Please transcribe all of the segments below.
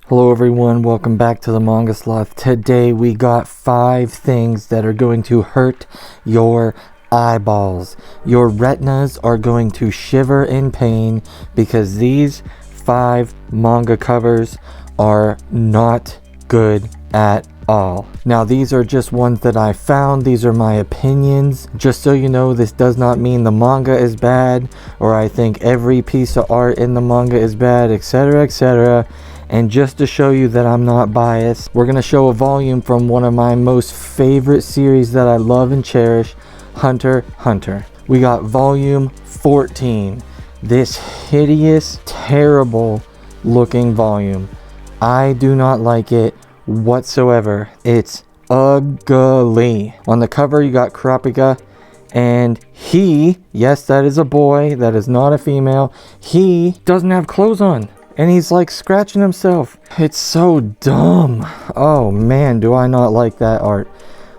Hello everyone, welcome back to the MangaSloth. Today we got 5 things that are going to hurt your eyeballs. Your retinas are going to shiver in pain because these 5 manga covers are not good at all. Now these are just ones that I found. These are my opinions. Just so you know, this does not mean the manga is bad or I think every piece of art in the manga is bad, etc, etc. And just to show you that I'm not biased, we're going to show a volume from one of my most favorite series that I love and cherish, Hunter x Hunter. We got volume 14. This hideous, terrible looking volume. I do not like it whatsoever. It's ugly. On the cover you got Kurapika, and he, yes, that is a boy, that is not a female, he doesn't have clothes on. And he's like scratching himself. It's so dumb. Oh man, do I not like that art.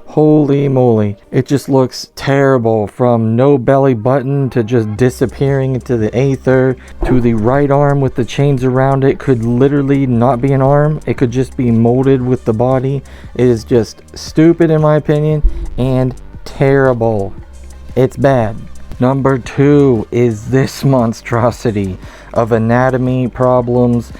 Holy moly. It just looks terrible, from no belly button to just disappearing into the aether, to the right arm with the chains around it could literally not be an arm. It could just be molded with the body. It is just stupid in my opinion and terrible. It's bad. Number 2 is this monstrosity of anatomy problems.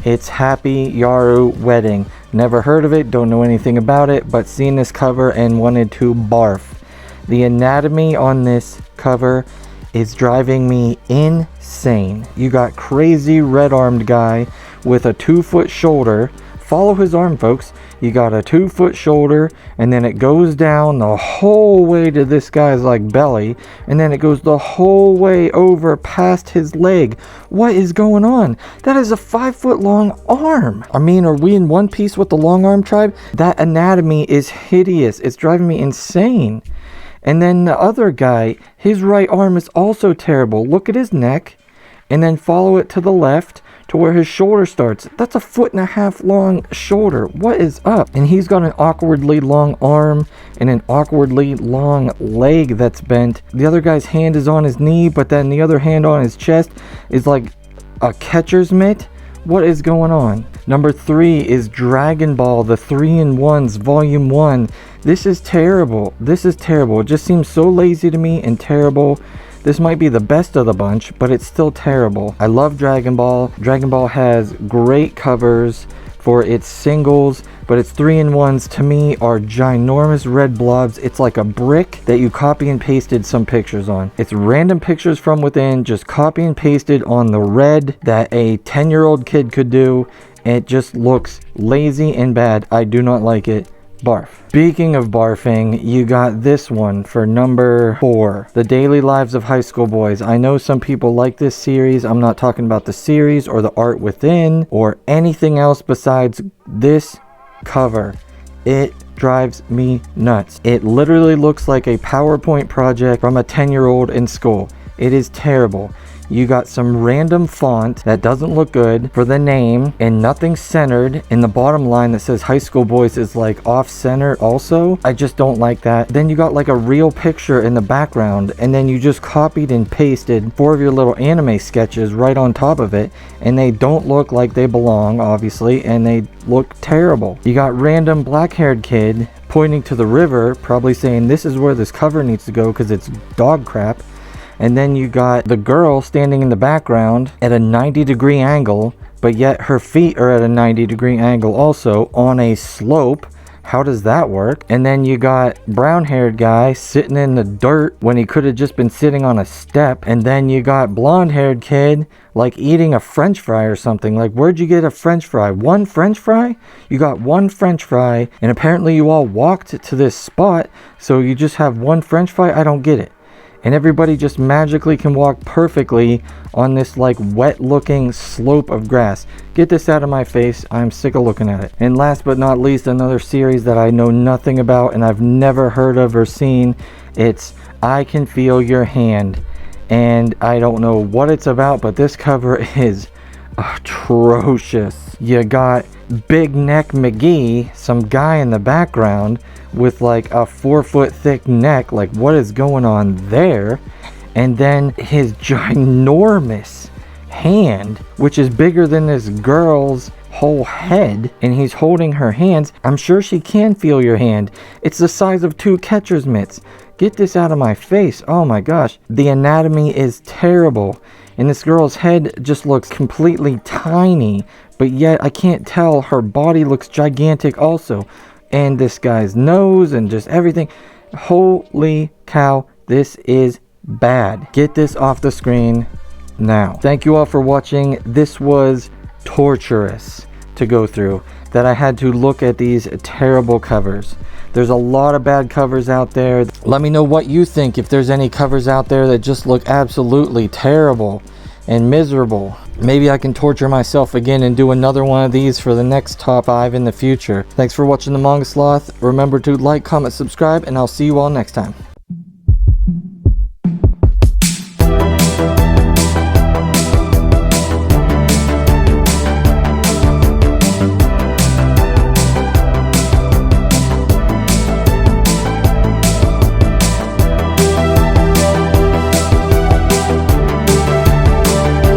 It's Happy Yaru Wedding. Never heard of it, don't know anything about it, but seen this cover and wanted to barf. The anatomy on this cover is driving me insane. You got crazy red-armed guy with a 2-foot shoulder. Follow his arm, folks. You got a 2-foot shoulder, and then it goes down the whole way to this guy's like belly, and then it goes the whole way over past his leg. What is going on? That is a 5-foot long arm. I mean, are we in one piece with the long arm tribe? That anatomy is hideous. It's driving me insane. And then the other guy, his right arm is also terrible. Look at his neck, and then follow it to the left to where his shoulder starts. That's a 1.5 foot long shoulder. What is up? And he's got an awkwardly long arm and an awkwardly long leg that's bent. The other guy's hand is on his knee, but then the other hand on his chest is like a catcher's mitt. What is going on? Number 3 is Dragon Ball, the 3-in-1s, volume 1. This is terrible. This is terrible. It just seems so lazy to me and terrible. This might be the best of the bunch, but it's still terrible. I love Dragon Ball. Dragon Ball has great covers for its singles, but its 3-in-1s to me are ginormous red blobs. It's like a brick that you copy and pasted some pictures on. It's random pictures from within, just copy and pasted on the red that a 10-year-old kid could do. It just looks lazy and bad. I do not like it. Barf. Speaking of barfing, you got this one for number 4, The Daily Lives of High School Boys. I know some people like this series. I'm not talking about the series or the art within or anything else besides this cover. It drives me nuts. It literally looks like a PowerPoint project from a 10-year-old in school. It is terrible. You got some random font that doesn't look good for the name and nothing centered, and the bottom line that says High School Boys is like off center also. I just don't like that. Then you got like a real picture in the background, and then you just copied and pasted 4 of your little anime sketches right on top of it, and they don't look like they belong, obviously, and they look terrible. You got random black-haired kid pointing to the river, probably saying this is where this cover needs to go because it's dog crap. And then you got the girl standing in the background at a 90-degree angle, but yet her feet are at a 90-degree angle also on a slope. How does that work? And then you got brown-haired guy sitting in the dirt when he could have just been sitting on a step. And then you got blonde-haired kid like eating a french fry or something. Like, where'd you get a french fry? One french fry? You got one french fry, and apparently you all walked to this spot, so you just have one french fry? I don't get it. And everybody just magically can walk perfectly on this like wet looking slope of grass. Get this out of my face. I'm sick of looking at it. And last but not least, another series that I know nothing about and I've never heard of or seen. It's I Can Feel Your Hand. And I don't know what it's about, but this cover is atrocious. You got Big Neck McGee, some guy in the background with like a 4-foot thick neck. Like, what is going on there? And then his ginormous hand, which is bigger than this girl's whole head and he's holding her hands. I'm sure she can feel your hand. It's the size of 2 catcher's mitts. Get this out of my face. Oh my gosh. The anatomy is terrible. And this girl's head just looks completely tiny, but yet I can't tell. Her body looks gigantic also. And this guy's nose and just everything. Holy cow, this is bad. Get this off the screen now. Thank you all for watching. This was torturous to go through, that I had to look at these terrible covers. There's a lot of bad covers out there. Let me know what you think, if there's any covers out there that just look absolutely terrible and miserable. Maybe I can torture myself again and do another one of these for the next top 5 in the future. Thanks for watching the Manga Sloth. Remember to like, comment, subscribe, and I'll see you all next time.